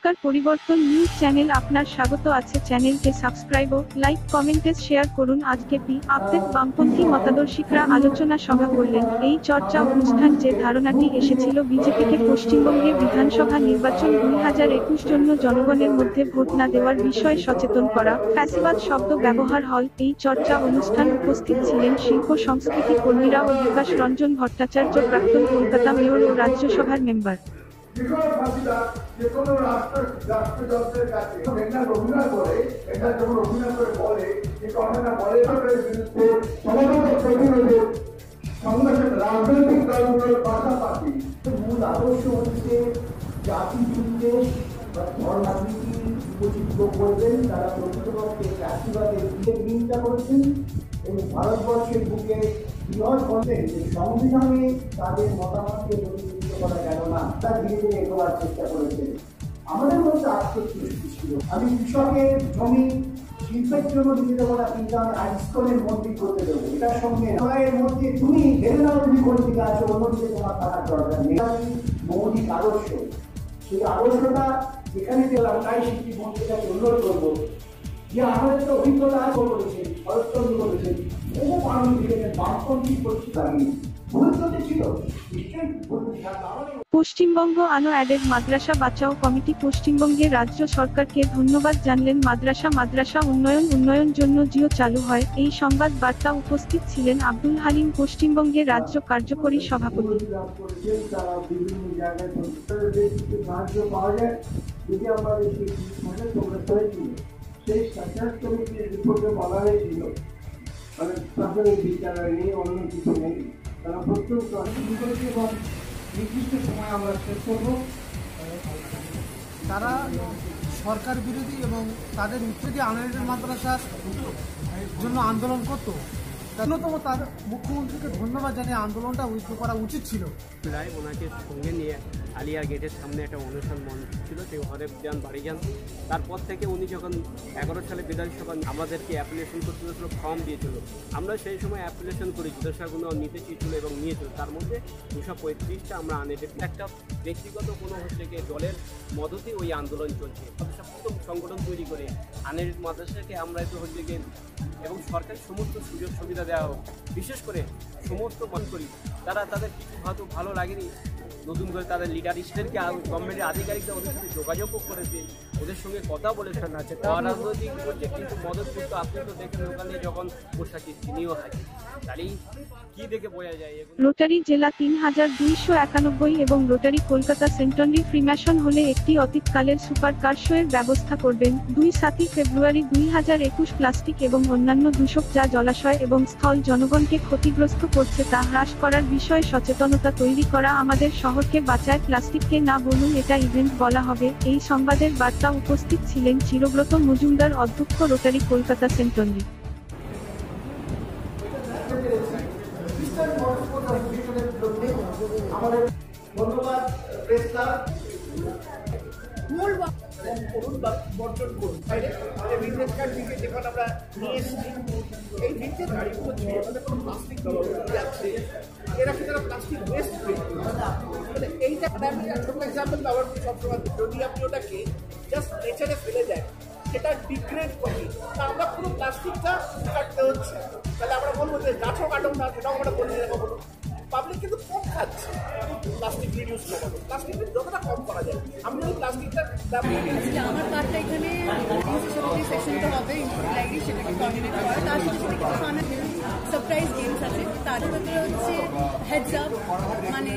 নমস্কার, পরিবর্তন news channel আপনার স্বাগত আছে। চ্যানেলকে সাবস্ক্রাইব ও লাইক কমেন্টে শেয়ার করুন। আজকে আপডেট বামপন্থী মতাদর্শিকরা আলোচনা সভা করলেন। এই চর্চা অনুষ্ঠান যে ধারণাটি এসেছিল বিজেপিকে পশ্চিমবঙ্গে বিধানসভা নির্বাচন 2021 জন্য জনগণের মধ্যে ভোট না দেওয়ার বিষয়ে সচেতন করা, ফ্যাসিবাদ শব্দ ব্যবহার হল। এই চর্চা অনুষ্ঠান উপস্থিত ছিলেন শিল্প সংস্কৃতি কর্মীরা ও বিকাশ রঞ্জন ভট্টাচার্য, প্রাক্তন কলকাতা মেয়র ও রাজ্যসভার মেম্বার। রাষ্ট্রযন্ত্রের কাছে অভিনয় করে বলে যে কথাটা বলে বিরুদ্ধে রাজনৈতিক দলগুলোর পাশাপাশি মূল আদর্শ হচ্ছে জাতি বিদ্বেষ বা ধর্মনীতি উপযুক্ত করবেন। তারা প্রকৃতপক্ষে চাষিবাদের নিন্দা করেছেন এবং ভারতবর্ষের বুকে বৃহৎ বলেন যে সংবিধানে তাদের মতামতকে প্রতিনিধিত্ব করা গেল না, তা ধীরে ধীরে এগোবার চেষ্টা করেছেন। আমাদের মধ্যে আত্মতৃপ্তি ছিল, আমি কৃষকের জমি শিল্পের জন্য দিতে দেবো না, কিন্তু আমি আইসকনের মন্দির করতে দেবো। এটার সঙ্গে লড়াইয়ের মধ্যে তুমি ভেবে নাও তুমি কোন দিকে আছো, অন্যদিকে তোমার থাকার দরকার নেই। মৌলিক আদর্শ, সেই আদর্শটা যেখানে পেলাম তাই শিল্পী মন্ত্রীটাকে অনুরোধ করবো যে আমাদের তো অভিজ্ঞতা আছে বলেছেন, শরৎচন্দ্র বলেছেন, বহু মানুষ দিয়েছেন বামপন্থী পরিস্থিতি লাগিয়ে পশ্চিমবঙ্গ আনো অ্যাডেড মাদ্রাসা বাঁচাও কমিটি পশ্চিমবঙ্গের রাজ্য সরকারকে ধন্যবাদ জানলেন। মাদ্রাসা উন্নয়ন জন্য জিও চালু হয়। এই সংবাদ বার্তা উপস্থিত ছিলেন আব্দুল হালিম, পশ্চিমবঙ্গের রাজ্য কার্যকরী সভাপতি। প্রাথমিক বিদ্যালয় নেই, অন্য কিছু নেই, তারা প্রত্যন্ত এবং নির্দিষ্ট সময় আমরা শেষ করব। তারা সরকার বিরোধী এবং তাদের উচ্চদি আনএডেড মাদ্রাসার জন্য আন্দোলন করতো। অন্যতম তার মুখ্যমন্ত্রীকে ধন্যবাদ জানিয়ে আন্দোলনটা করা উচিত ছিল। ওনাকে সঙ্গে নিয়ে আলিয়া গেটের সামনে একটা অনুষ্ঠান মঞ্চ ছিল, সেই ঘরে যান, বাড়ি যান। তারপর থেকে উনি যখন 11 সালে বিধানসভা আমাদেরকে অ্যাপ্লিকেশন করতে হয়েছিল, ফর্ম দিয়েছিল, আমরা সেই সময় অ্যাপ্লিকেশন করি, জিজ্ঞাসাগুলো নিতে চেয়েছিল এবং নিয়েছিল। তার মধ্যে 235টা আমরা আনএডেড। একটা ব্যক্তিগত কোনো হচ্ছে গিয়ে দলের মদতে ওই আন্দোলন চলছে। প্রথম সংগঠন তৈরি করে আনএডেড মাদ্রাসাকে আমরা একটু হচ্ছে গিয়ে এবং সরকারি সমস্ত সুযোগ সুবিধা দেওয়া হোক। বিশেষ করে সমস্ত মনে করি তারা তাদের কিছু হয়তো ভালো লাগেনি, নতুন করে তাদের লিডারশিপকে গভর্নমেন্টের আধিকারিকরা ওদের সাথে যোগাযোগও করেছে, ওদের সঙ্গে কথা বলেছেন আছে। রাজনৈতিক করছে কিন্তু মদত করতে আপনি তো দেখেন ওখানে যখন পোশাকি চিনিও থাকে, তাহলেই কি দেখে বোঝা যায়। রোটারি জেলা 3291 এবং রোটারি কলকাতা সেন্টারি ফ্রিম্যাসন হলে একটি অতীতকালের সুপার কার শোয়ের ব্যবস্থা করবেন। 2 ফেব্রুয়ারি 2021 প্লাস্টিক এবং অন্যান্য দূষক যা জলাশয় এবং স্থল জনগণকে ক্ষতিগ্রস্ত করছে তা হ্রাস করার বিষয়ে সচেতনতা তৈরি করা। আমাদের শহরকে বাঁচায়, প্লাস্টিককে না বলুন, এটা ইভেন্ট বলা হবে। এই সংবাদের বার্তা উপস্থিত ছিলেন চিরব্রত মজুমদার, অধ্যক্ষ, রোটারি কলকাতা সেন্টারি। আমাদের ধন্যবাদ বর্জন করুন। ভিন্টেজ কার্ড থেকে যখন আমরা নিয়ে এসেছি, এই ভিন্টেজ গাড়িগুলো ছিল কোনো প্লাস্টিক যাচ্ছে, এরা কি তারা প্লাস্টিক ওয়েস্ট মানে এইটা আমি ছোট এক্সাম্পল ব্যবহার করি সবসময়। যদি আপনি ওটাকে জাস্ট নেচারে ফেলে দেন, সেটা ডিগ্রেড করে, তা আমরা পুরো প্লাস্টিকটা কাটতে হচ্ছে। তাহলে আমরা বলবো যে গাছও কাটুন না, সেটাও আমরা বলি এরকম বলুন। পাবলিক কিন্তু কম খাচ্ছে প্লাস্টিক রিডিউস করানো, প্লাস্টিক যতটা কম করা যায়। আমি যদি প্লাস্টিকটা আমার কার্ডটা এখানে সেকশনটা হবে লাইব্রেরি, সেটাকে কোঅর্ডিনেট করা। তার সাথে সাথে কিছু সামনে সারপ্রাইজ গেমস আছে, তার ভেতরে হচ্ছে হেডস আপ, মানে